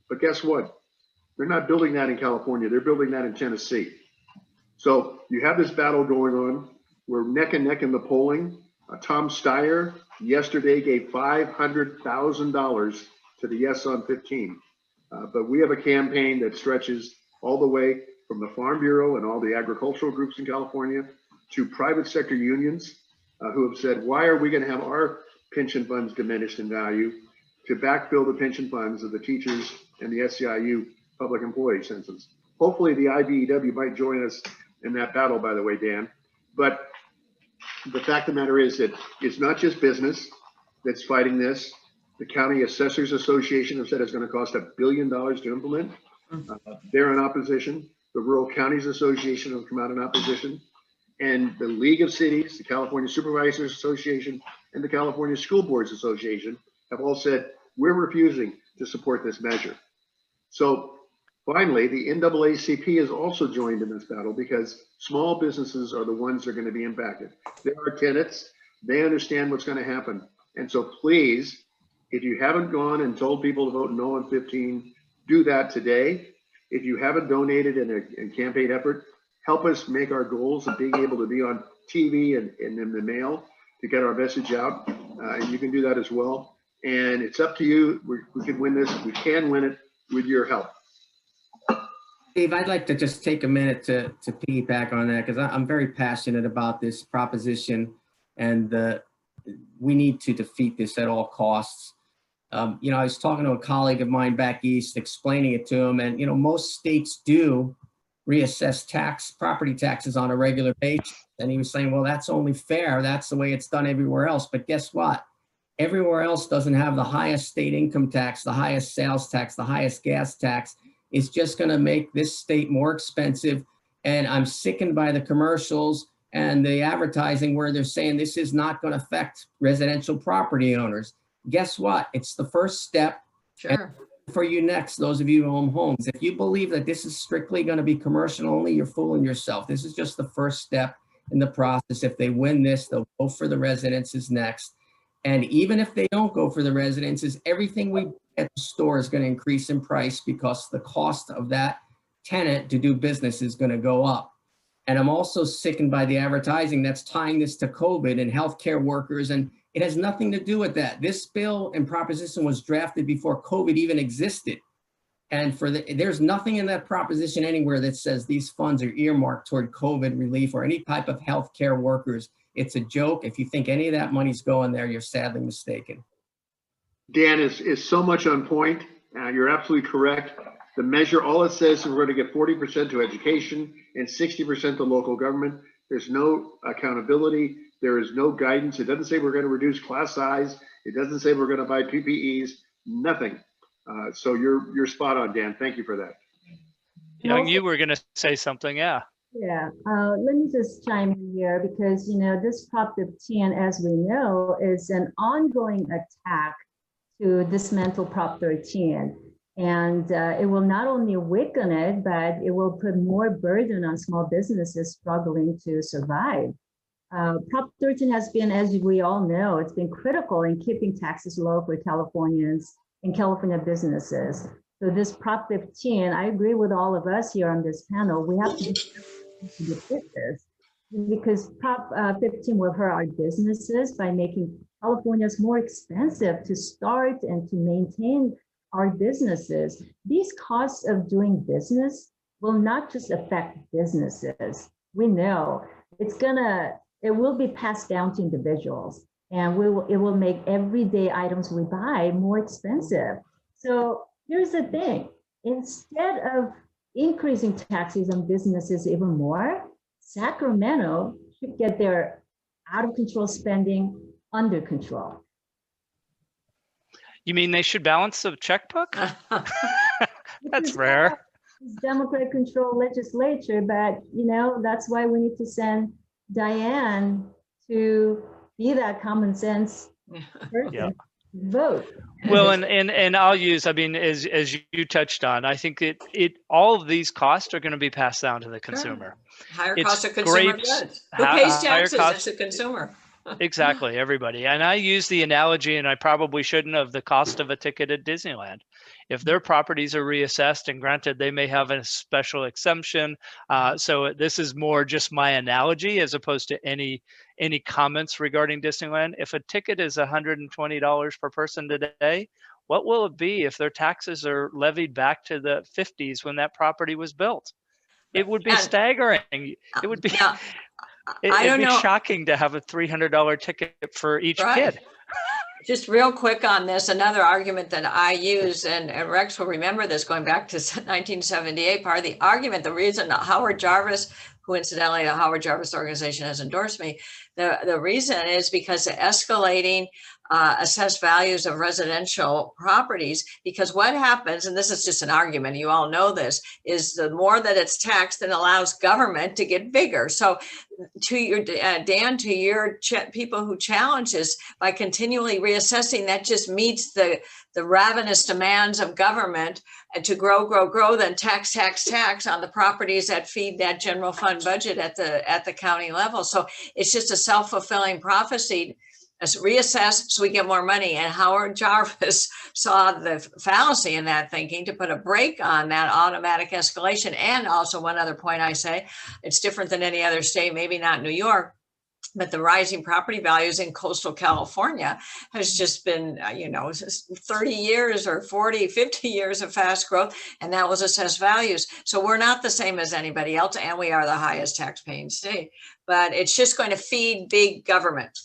But guess what? They're not building that in California. They're building that in Tennessee. So you have this battle going on. We're neck and neck in the polling. Tom Steyer yesterday gave $500,000 to the Yes on 15. But we have a campaign that stretches all the way from the Farm Bureau and all the agricultural groups in California to private sector unions who have said, why are we going to have our pension funds diminished in value to backfill the pension funds of the teachers and the SEIU public employee census? Hopefully the IBEW might join us in that battle, by the way, Dan. But the fact of the matter is that it's not just business that's fighting this. The County Assessors Association have said it's going to cost $1 billion to implement. They're in opposition. The Rural Counties Association have come out in opposition. And the League of Cities, the California Supervisors Association, and the California School Boards Association have all said, we're refusing to support this measure. So finally, the NAACP has also joined in this battle because small businesses are the ones that are going to be impacted. There are tenants, they understand what's going to happen. And so please, if you haven't gone and told people to vote no on 15, do that today. If you haven't donated in a campaign effort, help us make our goals of being able to be on TV and in the mail to get our message out. And you can do that as well. And it's up to you. We can win this. We can win it with your help. Dave, I'd like to just take a minute to piggyback on that because I'm very passionate about this proposition, and we need to defeat this at all costs. You know, I was talking to a colleague of mine back east, explaining it to him, and you know, most states do reassess property taxes on a regular basis, and he was saying, well, that's only fair. That's the way it's done everywhere else. But guess what? Everywhere else doesn't have the highest state income tax, the highest sales tax, the highest gas tax. It's just going to make this state more expensive. And I'm sickened by the commercials and the advertising where they're saying this is not going to affect residential property owners. Guess what? It's the first step. Sure. For you next, those of you who own homes, if you believe that this is strictly going to be commercial only, you're fooling yourself. This is just the first step in the process. If they win this, they'll go for the residences next. And even if they don't go for the residences, everything we at the store is going to increase in price because the cost of that tenant to do business is going to go up. And I'm also sickened by the advertising that's tying this to COVID and healthcare workers, and it has nothing to do with that. This bill and proposition was drafted before COVID even existed. And there's nothing in that proposition anywhere that says these funds are earmarked toward COVID relief or any type of healthcare workers. It's a joke. If you think any of that money's going there, you're sadly mistaken. Dan is so much on point. You're absolutely correct. The measure, all it says is we're going to get 40% to education and 60% to local government. There's no accountability. There is no guidance. It doesn't say we're going to reduce class size. It doesn't say we're going to buy PPEs. Nothing. So you're spot on, Dan. Thank you for that. Young, you were going to say something, yeah. Yeah, let me just chime in here because, you know, this Prop 15, as we know, is an ongoing attack to dismantle Prop 13. And it will not only weaken it, but it will put more burden on small businesses struggling to survive. Prop 13 has been, as we all know, it's been critical in keeping taxes low for Californians and California businesses. So this Prop 15, I agree with all of us here on this panel, we have to defeat this because Prop 15 will hurt our businesses by making Californians more expensive to start and to maintain our businesses. These costs of doing business will not just affect businesses. We know it will be passed down to individuals, and it will make everyday items we buy more expensive. So here's the thing, instead of increasing taxes on businesses even more, Sacramento should get their out of control spending under control. You mean they should balance the checkbook? That's rare. It's Democrat controlled legislature, but you know, that's why we need to send Diane to be that common sense person. Yeah. Vote. Well, and I'll use, I mean, as you touched on, I think all of these costs are going to be passed down to the consumer. Higher It's cost of consumer grapes, goods. Who pays higher taxes? cost- It's the consumer. Exactly, everybody. And I use the analogy, and I probably shouldn't, of the cost of a ticket at Disneyland. If their properties are reassessed, and granted, they may have a special exemption. So this is more just my analogy as opposed to any comments regarding Disneyland. If a ticket is $120 per person today, what will it be if their taxes are levied back to the 50s when that property was built? It would be staggering. It would be. Now, It'd be shocking to have a $300 ticket for each kid. Just real quick on this, another argument that I use, and Rex will remember this going back to 1978, part of the argument, the reason that Howard Jarvis who incidentally the Howard Jarvis organization has endorsed me. The reason is because the escalating assessed values of residential properties, because what happens, and this is just an argument, you all know this, is the more that it's taxed, it allows government to get bigger. So to your, Dan, to your people who challenge this, by continually reassessing, that just meets the ravenous demands of government to grow, then tax on the properties that feed that general fund budget at the county level. So it's just a self-fulfilling prophecy. Reassess so we get more money. And Howard Jarvis saw the fallacy in that thinking to put a brake on that automatic escalation. And also one other point I say, it's different than any other state, maybe not New York, but the rising property values in coastal California has just been, 30 years or 40, 50 years of fast growth. And that was assessed values. So we're not the same as anybody else. And we are the highest tax-paying state, but it's just going to feed big government.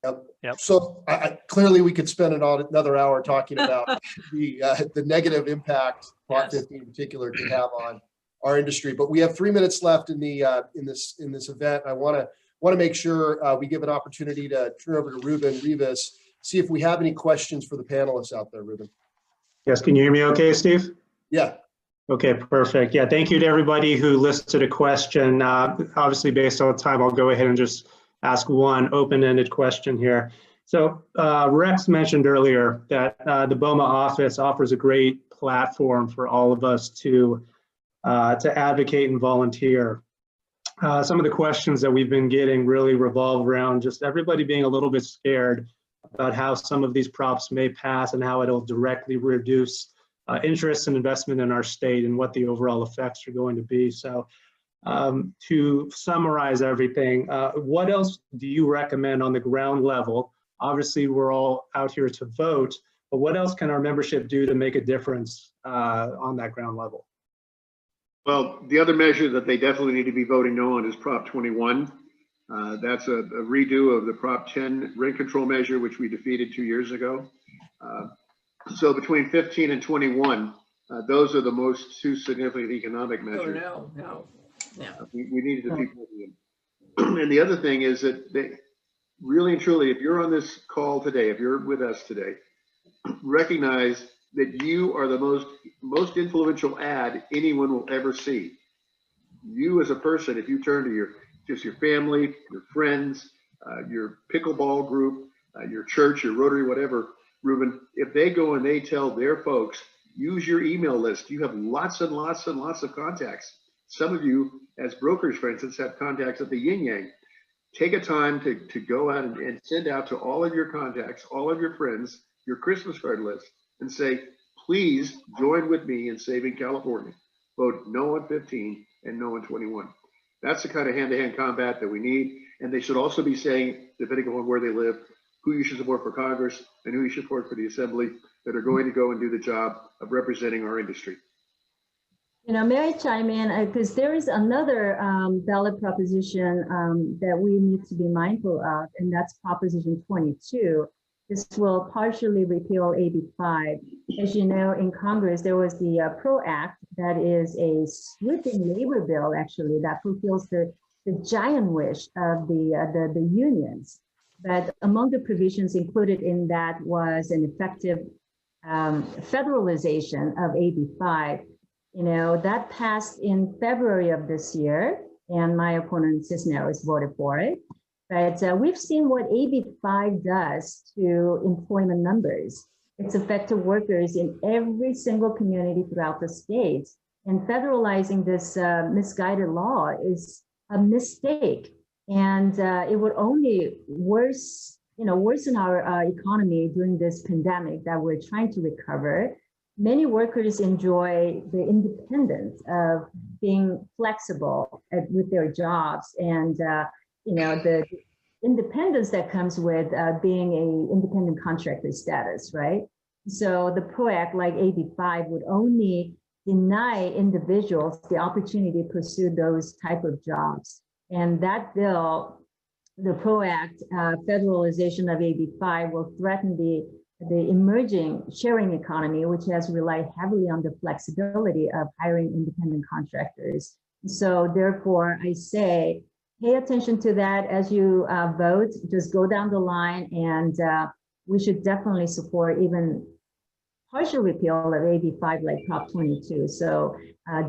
Yep. So clearly we could spend another hour talking about the negative impact Prop 50 in particular could have on our industry. But we have 3 minutes left in this event. I want to make sure we give an opportunity to turn over to Ruben Rivas, see if we have any questions for the panelists out there. Ruben. Yes, can you hear me okay, Steve? Yeah. Okay, perfect. Yeah, thank you to everybody who listed a question. Obviously, based on time, I'll go ahead and just ask one open-ended question here. So Rex mentioned earlier that the BOMA office offers a great platform for all of us to advocate and volunteer. Some of the questions that we've been getting really revolve around just everybody being a little bit scared about how some of these props may pass and how it'll directly reduce interest and investment in our state and what the overall effects are going to be. So to summarize everything, what else do you recommend on the ground level? Obviously, we're all out here to vote, but what else can our membership do to make a difference on that ground level? Well, the other measure that they definitely need to be voting no on is Prop 21. That's a redo of the Prop 10 rent control measure, which we defeated 2 years ago. So between 15 and 21, those are the most two significant economic measures. Oh, no. Yeah. We needed to defeat them. And the other thing is that they really and truly, if you're on this call today, if you're with us today, recognize that you are the most influential ad anyone will ever see. You as a person, if you turn to your family, your friends, your pickleball group, your church, your Rotary, whatever, Ruben, if they go and they tell their folks, use your email list. You have lots and lots and lots of contacts. Some of you, as brokers, for instance, have contacts at the yin yang. Take a time to go out and send out to all of your contacts, all of your friends, your Christmas card list, and say, please join with me in saving California. Vote no on 15 and no on 21. That's the kind of hand-to-hand combat that we need. And they should also be saying, depending on where they live, who you should support for Congress and who you should support for the Assembly that are going to go and do the job of representing our industry. May I chime in? Because there is another ballot proposition that we need to be mindful of, and that's Proposition 22. This will partially repeal AB 5. As you know, in Congress, there was the PRO Act that is a sweeping labor bill, actually, that fulfills the giant wish of the unions. But among the provisions included in that was an effective federalization of AB 5. That passed in February of this year, and my opponent Cisneros voted for it. But we've seen what AB 5 does to employment numbers. It's affected workers in every single community throughout the state. And federalizing this misguided law is a mistake. And it would only worsen our economy during this pandemic that we're trying to recover. Many workers enjoy the independence of being flexible with their jobs and the independence that comes with being an independent contractor status, right? So the PRO Act, like AB 5, would only deny individuals the opportunity to pursue those type of jobs. And that bill, the PRO Act, federalization of AB 5, will threaten the emerging sharing economy, which has relied heavily on the flexibility of hiring independent contractors. So therefore, I say, pay attention to that as you vote. Just go down the line, and we should definitely support even partial repeal of AB 5 like Prop 22. So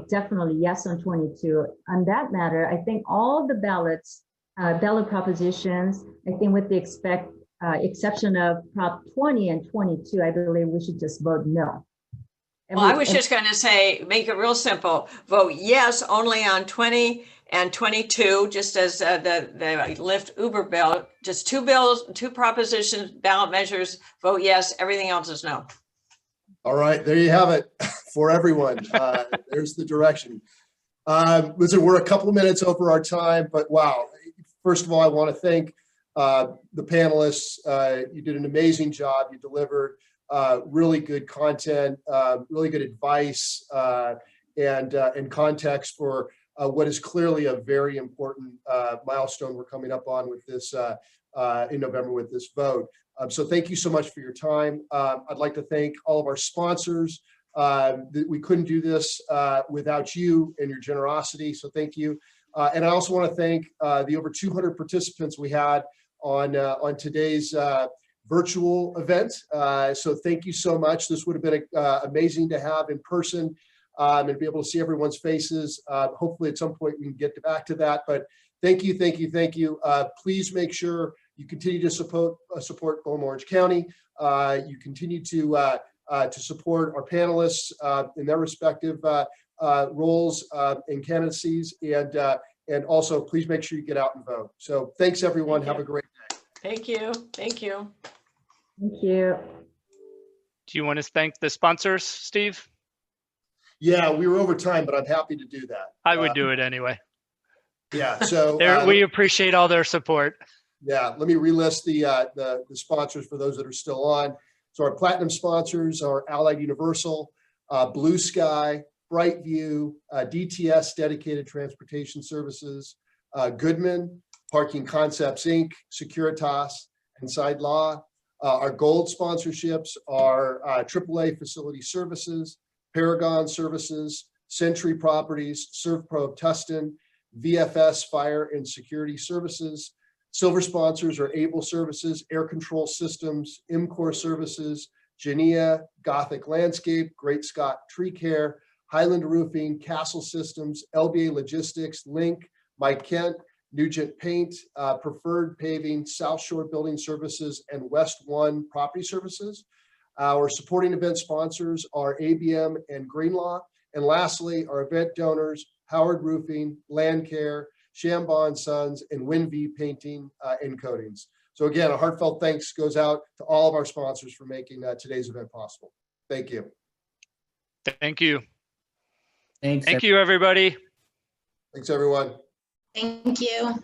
definitely yes on 22. On that matter, I think all the ballot propositions, I think with the exception of Prop 20 and 22, I believe we should just vote no. Well, I was just going to say, make it real simple. Vote yes only on 20 and 22, just as the Lyft Uber bill. Just two bills, two propositions, ballot measures. Vote yes. Everything else is no. All right, there you have it for everyone. There's the direction. Listen, we're a couple of minutes over our time, but wow. First of all, I want to thank the panelists. You did an amazing job. You delivered really good content, really good advice, and context for what is clearly a very important milestone we're coming up on with this in November with this vote. So thank you so much for your time. I'd like to thank all of our sponsors. We couldn't do this without you and your generosity, so thank you. And I also want to thank the over 200 participants we had on today's virtual event. So thank you so much. This would have been amazing to have in person and be able to see everyone's faces. Hopefully at some point we can get back to that, but thank you, thank you, thank you. Please make sure you continue to support BOMA Orange County. You continue to support our panelists in their respective roles and candidacies, and also please make sure you get out and vote. So thanks everyone. Have a great day. Thank you. Thank you. Thank you. Do you want to thank the sponsors, Steve? Yeah, we were over time, but I'm happy to do that. I would do it anyway. Yeah, so We appreciate all their support. yeah, let me relist the sponsors for those that are still on. So our platinum sponsors are Allied Universal, Blue Sky, Brightview, DTS Dedicated Transportation Services, Goodman, Parking Concepts Inc., Securitas, and Side Law. Our gold sponsorships are AAA Facility Services, Paragon Services, Century Properties, ServPro of Tustin, VFS Fire and Security Services. Silver sponsors are Able Services, Air Control Systems, IMCOR Services, Genea, Gothic Landscape, Great Scott Tree Care, Highland Roofing, Castle Systems, LBA Logistics, Link, Mike Kent, Nugent Paint, Preferred Paving, South Shore Building Services, and West One Property Services. Our supporting event sponsors are ABM and Greenlaw. And lastly, our event donors, Howard Roofing, Land Care, Chambon Sons, and WinV Painting and Coatings. So again, a heartfelt thanks goes out to all of our sponsors for making today's event possible. Thank you. Thank you. Thanks. Thank you, everybody. Thanks, everyone. Thank you.